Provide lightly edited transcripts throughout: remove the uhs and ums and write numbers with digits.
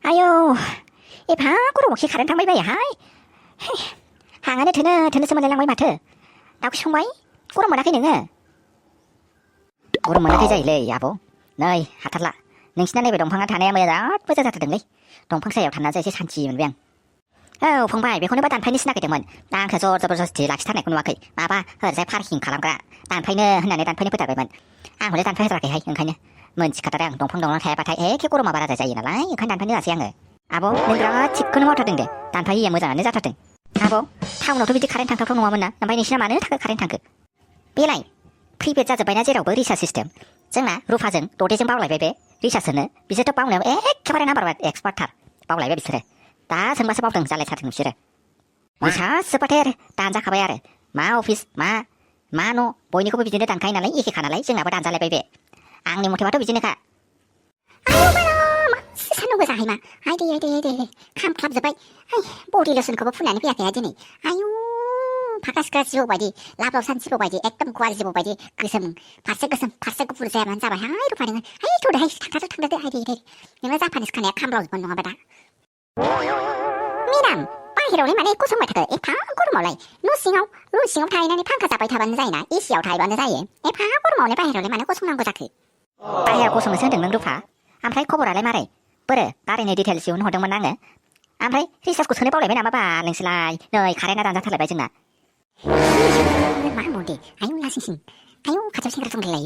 아유, 이 방구로 혹시 가른 당바이 봐야 하이. 항안에 드는 스물 낼랑 바이 마트. 나고 싶은 바이? 꼬름 뭐라 그냥. 꼬름 뭐라 그자 일래 야보. 너희 하탈라. 능신한 애비 동방한 타네 뭐야? 뿌자 자트등리. 동방사역 탄나자시 산지면 뱅. 봉바이 베코네 바 단파이니 스나게 되면 난 그저 저버저스티 락시타네 군와케 마바 허제 파르킹 가람가 단파이네 흔나네 단파이네 뿌다 그러면 원래 단파이서 라게 하이 응카냐 먼치카다랑 동방동랑 해바타이 에케 꼬로 마바라자 이나라 이칸 단파이네 아시양을 아보 nen들아 집근을 못하던데 단파이 예모자는 자타든 아보 타운으로 비지 카렌 탕크 통로하면나 남바이니 시나마는 타크 카렌 탕크 비라이 프리베 짜즈 바이나제라고 리샤 시스템 정나 루파증 도대증 바울라이 베베 리샤스는 비제토 바울레 에케바레나 바르바 엑스퍼터 바울라이 베비스레 다 정말 서바우등 잘래 차트 놈씨를 위차 스파테르 단자 가봐야르 마 오피스 마노 보이니고 비즈네 단카이 날래 이게 가날래 정나보 단잘래 베베 앙니 못해봐도 비즈네가 아유 마노 사는 거자 하이마 아이디 캄 잡아이 아이 보리를 쓰는 거보 푼나니 비약해야지니 아유 바카스크라 집어봐야지 라브산 집어봐야지 액덤 구아리 집어봐야지 그섬 바세그 부르세야만 잡아 아이로 반응을 아이 도래 아이 탕다도 아이디 내가 자파니스 카네 캄브로즈 번동아 바다 미남 빠히로니 만에 꼬송말 타그 에파 꼬르 몰라이 루싱옥 타이나니 판카 잡아이 타봤는 사이나 이시야오 타이봤는 사이에 에파 꼬르 몰래 빠히로니 만에 꼬송난 거자크 빠히로 꼬송은 선등능 루파 암프라이 코보라레 말해 뻘르 까레네 디테일 시운 호등만 나네 암프라이 리사스코 선에 뻘레 메나마바 능슬라이 너희 가레나 단자 탈레 바이증나 마모디 아유 나싱싱 아유 가져 생각 좀 들래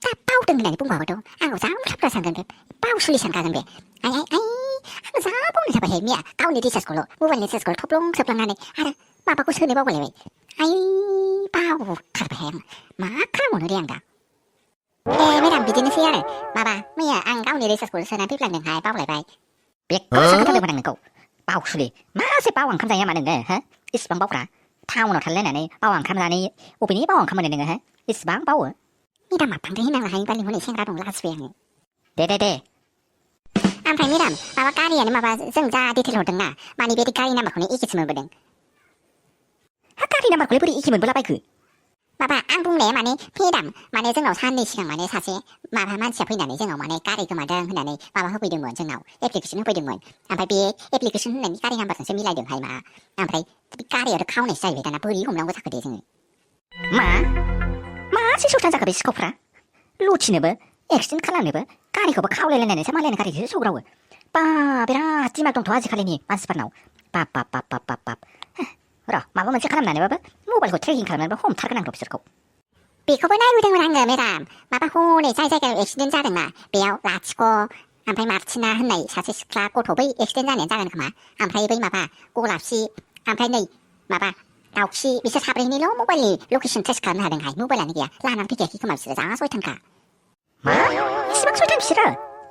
다 빠우던 그날이 뽕바고도 아우 자음 탑라산 건데 빠우 술리산 가는데 아이 항상 보는 잡아 해미야 가운데 디사스콜로 무반리 디사스콜 토플롱 나네 알아 마바고 선에 보고래 아이 빠우 타르바 햄 마카라 오늘이양가 메랑 비즈니스야를 마바 뭐야 안 가운데 디사스콜 선한 피플랑능 하이 빠우래 바이 백거서 그런데 보는 거 빠우 술리 마세 빠왕 감자야 많은 거 이스방 빠우라 타운으로 탈래나네 빠왕 감자니 오비니 빠왕 감자는 거 이스방 빠우 미담 앞방도 희망을 하니 빨리 보내 생각하던 라스베양 네네네 암파이 미담 마바 까리야니 마바 정자 디테일 호등나 마니 베디 까리나 마코니 이기스물 버등 까리나 마코니 버리 이기물 몰라바이 그 마바 앙붕레 마니 피담 마네 정나오 산네 시간 마네 사세 마바 만치야 보인다네 정나오 마네 까리 그 마등 흔나네 마바 허보이등원 정나오 애플리케이션 허보이등원 암파이 비 애플리케이션 흔나니 까리 한바튼 세밀라이등 하이마 암파이 까리여를 카운에 사이베다나 버리 홈랑고 사크대 정 시소탄자가 비스코프라 루치네버 액션 칼라네버 까리거버 카울레레네네 세말레네 까리 소그라워 빠비라 찌말동 도와지 칼레니 만스파나오 빠빠빠빠빠빠 그라 마법은 체크남 나네버 모발고 트레킹 칼면 홈 타르가난 롭스르고 비코버 나이우댕을 한거 메담 마바 호네 자이자가 액시덴 자르나 베어 라치고 암파이 마르치나 흔나이 사세 스크라 꼬토베이 액시덴 자네 자르는 그마 암파이 베이 마바 꼬랍시 암파이 네이 마바 나 혹시 미세 사브레니로 모바일 로케이션 테스트 가능하든 가이 모바일 아니기야 라랑 피게 기금을 쓰자 소이탄가 마? 시방 소이탄 싫어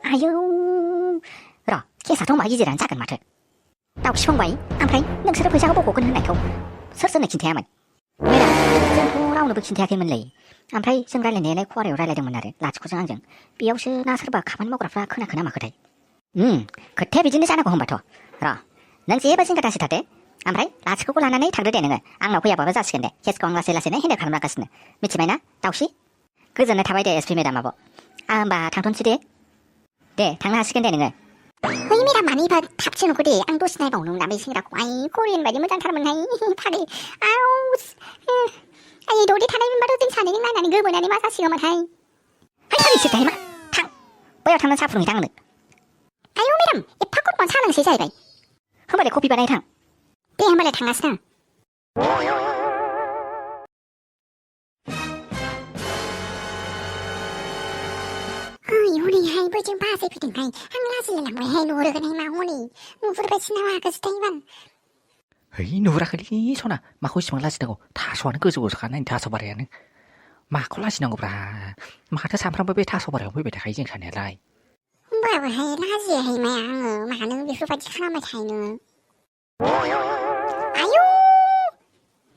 아유 그럼 계사통 마기지란 작은 마트 나 혹시 본바이 암파이 능스를 보자고 보고 끈 흔나이코 설선의 긴태야만 왜라 전포라우는 북친태야 개문레이 암파이 정갈래 내내 코아레 오랄레 등문 나를 라치코 정항정 비용스 나스르바 가만 먹으라 크나 그나마 그래 그때 비즈니스 안 하고 홈바토 그럼 능지 예버진가 다시 타대 암파이 라치코 곤란하네 당도되는 거 앙나 구야버버 자식인데 계속 건가셀라세네 힌데 가는 막가스네 미치마이나 다우시 그 전에 타바이데 에스피메다 마보 아음바 당톤치디 네 당나하시겐 되는 거 의미란 많이 봐 탑치는 그리 앙도스나이바 오는 남의 생이라고 아이 코리안 말이 무장 타라면 하이 파리 아우 아이 노리 타나면 말하든 사내는 난 아니 그분 아니 마사시가만 하이 하이 싫다 이마 탕 뭐야 탕는 사프롱이 당는 아유 미람 이 팝콘만 사는 시자이바이 흠발에 코피바나이 탕 한 번에 당갔어. 요리 하이 부중 바세 피딩 하이 항라실랑 왜 해 노르가 내 마오니 무브르베 지나와 그 스테이반 누라클리 소나 마코시 망라시다고 다 소하는 끄지고 가는 다 소바래는 마콜라시는 거브라 마타 삼프람법에 다 소바래고 왜 배가 이젠 가네라이 뭐야 해 라지 해 마야 마는 비프바지 하나만 차이는 아유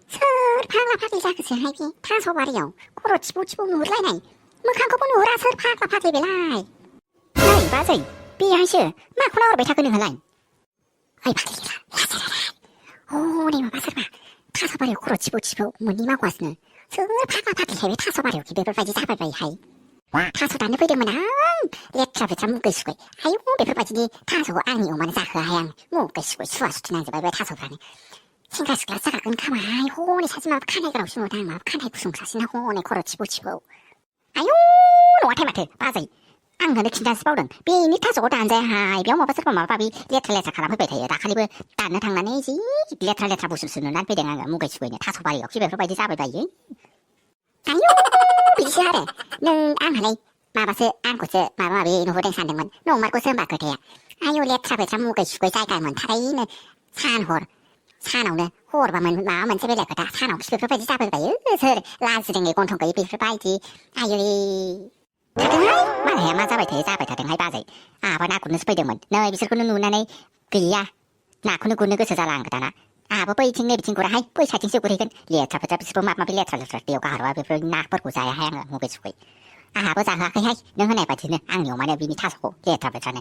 설파가 파기 자그스 하이비 타소바리요 코로 치보치보 놀라이나이 뭐한거 보는 오라 설파가 파기 belai 나이 바자이 비하시 마코나오로 베타그는 할라이 아이 파기라 라자라라 오니 마사르마 타소바리요 코로 치보치보 뭐니마고 왔으는 설파가 파기 해외 타소바리요 기베벌바지 자발바이 하이 타소도 फैदोंमोन आं लेथ्रा फेथ्रा मुगै सुगै आयौ बेफोरबायदिनि थास'खौ आंनि अमानो जाहोआहाय आं मुगै सुगै सुवा सुथि नांजोबबाय बे थास'फ्रानो सेंग्रा सिख्ला जाखागोन खोमाहाय हनै सासे माबा खानाय गोलावसो नुदों आं माबा खानाय गुसुं सासेना हनै खर' थिबौ थिबौ आयौ नङाथाय माथो बाजै आंनोनो खिन्थानोसो बावदों बेनि थास'खौ दानजायाहाय बेयाव माबा सोरबा माबा माबि लेथ्रा खालामफैबाय थायो दाखालिबो दाननो थांनानै जि लेथ्रा बुसु नुनानै फैदों आङो मुगै सुगैनो थास' बारियाव खि बेफोरबायदि जाबाय बायो आयौ बिदिसो आरो नों आंहालाय माबासो आंखौसो माबा माबि नुहरदों सानदोंमोन नंमारगौसो होनबा खोथाया आयौ लेथ्रा फेथ्रा मुगै सुगै जायगा मोनथारैनो सानावनो हरबा माबा मोनसे बेलेग खोथा सानाव खि बेफोरबायदि जाबाय सोर लाजिरोङै गन्थं गैयै बेफोरबायदि आयै थादोंहाय मालाया मा जाबाय थादोंहाय बाजै आहाबा ना गुरनोसो फैदोंमोन नै बिसोरखौनो नुनानै गैया नाखौनो गुरनो गोसो जाला आं दाना आहाबो बैथिं नै बिथिं गुराहाय बै साइथिंसो गुरहैगोन लेथ्रा फेथ्रा बिसोरबो माबा माबि लेथ्रा दैयाव गाहरबा बेफोर नाफोरखौ जायाहाय आङो मुगै सुगै आहाबो जाहोआखैहाय नों होनाय बायदिनो आंनि अमानो बिनि थास'खौ लेथ्रा फेथ्रानो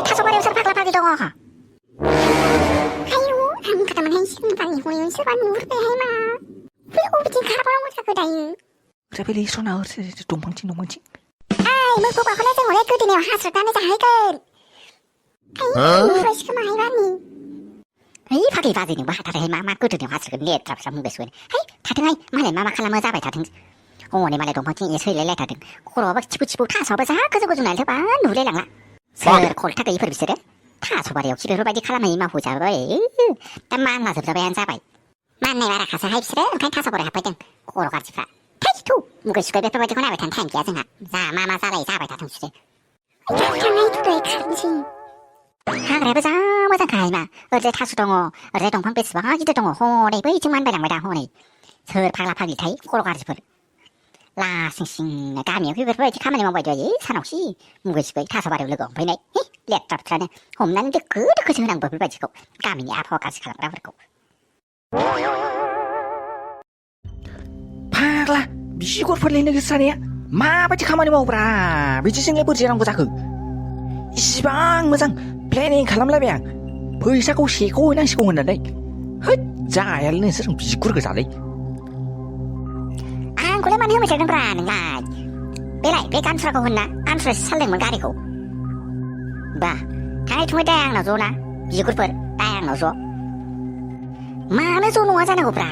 थास' बारियाव सोर फाग्ला फाग्लि दङ आयौ आं खालामोनहाय सिगांनि हनै सोरबा नुहुरबायहाय मा बेयाव बिदि खारबावनांगौ जाखो दायो ओमफ्राय बेलाय सना दंफांथिं मोसौ गाखोना जों हले गोदोनायाव हास्रोदनानै जाहैगोन नुहुरबायसो खोमाहाय बानि फाग्लि बाजै नोंबो हाथारैहाय मा गोदोनायाव हास्रोदगोन लेथ्रा फेथ्रा मुगै सुगैनो थाथोंहाय मालाय मा खालामो जाबाय थाथों हनै मालाय दंफांथिं एसे हैलायलायथारदों खर'आबो थिफु थास'आबो जा गोजौ नालाय बा नुलायलांला सोर खलथा गैयिफोर बिसोरो थास' बारियाव खि बेफोरबायदि खालामहैयै मावहोजाबाय दा मानला जोबजाबायानो जाबाय माननाय बाराखासोहाय बिसोरो ओंखायनो थास' बारियाव हाबफैदों खर' गाज्रिफ्रा थु मुगै सुगै बेफोरबायदिखौ नायबाय थानो टाइम गैया जोंहा जा मा जालाय जाबाय थाथों बिसोरो हाग्रायाबो जा मोजांखाहाय मा ओरैजाय थास' दङ ओरैजाय दंफां बेसेबां गिदिर दङ हनै बैथिं मानबायलांबाय दा हनै सोर फाग्ला फाग्लिथाय खर' गाज्रिफोर लासिं सिंनो गामियाव बेफोरबायदि खामानि मावबाय थायो सानावसि मुगै सुगै थास' बारियाव लोगो हमफैनाय लेथ्रा फेथ्रानो हमनानै दोखोसो होनांगौ बेफोरबायदिखौ गामिनि आबहावा गाज्रि खालामग्राफोरखौ फाग्ला बिगुरफोरलाय नोगोर जानाया माबायदि खामानि मावब्रा बिदिजोंलाय बोरै जानांगौ जाखो इसिबां मोजां प्लेनिं खालामलायबाय आं फैसाखौ सेख'हैनांसिगौ होननानै होद जायालै नोंसोर बिगुर गोजालै आंखौलाय मानो होबायथादोंब्रा नोंलाय बेलाय बे गानफुराखौ होनना गानफुरासो सालदोंमोन गारिखौ बा थाङै थुङै दाय आंनाव ज' ना बिगुरफोर दाय आंनाव ज' मानो ज' नङा जानांगौब्रा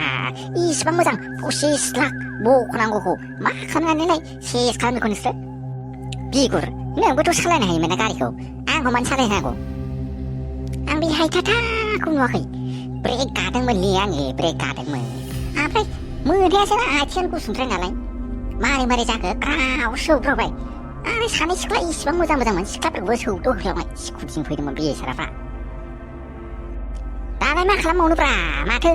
इसिबां मोजां 25 लाख बख'नांगौखौ मा खालामनानैलाय सेस खालामखो नोंसोर बिगुर नोंबोथ' सालायनो हायोमोन ना गारिखौ आंखौ मानो सालायनांगौ आं बे हायथाथाखौ नुवाखै ब्रेक गादोंमोनलै आङो ब्रेक गादोंमोन ओमफ्राय मोनहैयासै ना आथिं गुसुंद्राय नालाय मारै जाखो ग्राव सौग्रावबाय आरो सानै सिख्ला इसिबां मोजांमोन सिख्लाफोरखौबो सौदो होलांबाय स्कुटिजों फैदोंमोन बेसाराफ्रा दालाय मा खालामबावनोब्रा माथो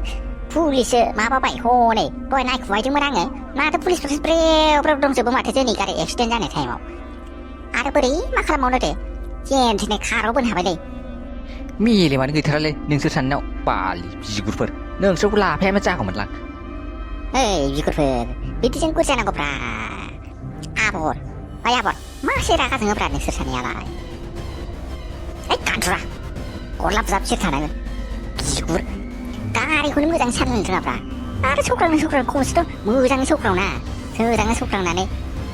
पुलिससो माबाबाय हनै दहाय नायखुमाहैदोंमोन आङो माथो पुलिसफोरसो ब्रेव दंजोबो माथो जोंनि गारि एक्सिडेन्ट जानाय टाइमाव आरो बोरै मा खालामबावनो दे जेन थेनै काराव बोनो हाबाय दै मेलेमानो गैथारालै नोंसोर साननायाव बालि बिगुरफोर नोंसोरखौ लाफायानो जागौमोनलां बिगुरफोर बिदिजों गुर जानांगौब्रा आबर मासे रागा जोङोब्रा नोंसोर सानैयालाय गानथुरा गरलाब जाब सिर थानांगोन बिगुर गारिखौनो मोजां सालायनो रोङाब्रा आरो सौख्रांनो खमसेथ' मोजाङै सौख्रांनानै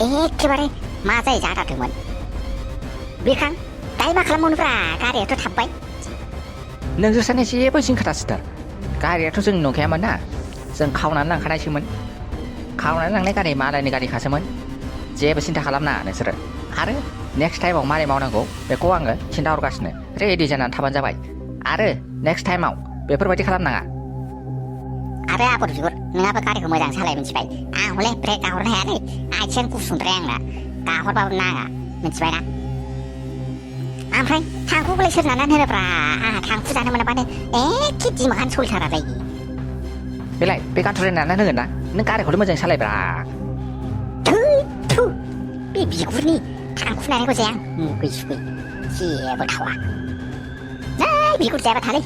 एखेबारे मा जायो जाथारदोंमोन बिरखां दायो मा खालामबावनोब्रा गारियाथ' थाबबाय नोंसोर सानैया जेबो जिंखाथासिथार गारियाथ' जों नंखायामोन ना जों खावनानै लांखानायसोमोन खावनानै लांनाय गारि मालायनि गारिखासोमोन जेबो सिन्था खालामनाङा नोंसोरो आरो नेक्स्ट टाइमाव मारै मावनांगौ बेखौ आङो खिन्थाहरगासिनो रेडि जानानै थाबानो जाबाय आरो नेक्स्ट टाइमाव बेफोरबायदि खालामनाङा आरो आबर बिगुर नोंहाबो गारिखौ मोजां सालाय मिथिबाय आं हले ब्रेक गाहरनो हायालै आथिं गुसुंद्राय आंना गाहरबाबो नाङा मिथिबायना ओमफ्राय थांखुखौलाय सोर नानानै होनोब्रा आंहा थांखु जानो मोनाबानो एखे दिमागानो सलिथारालै बेलाय बे गानथुराय नानानै होगोन ना नों गारिखौल' मोजां सालायब्रा थु बे बिगुरनि थांखु नायनायखौ जाया मुगै सुगै जेबो थावा बिगुर जायाबा थालै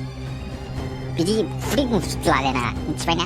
बिदि फुदै मुसुलायनाङा मिथिबायना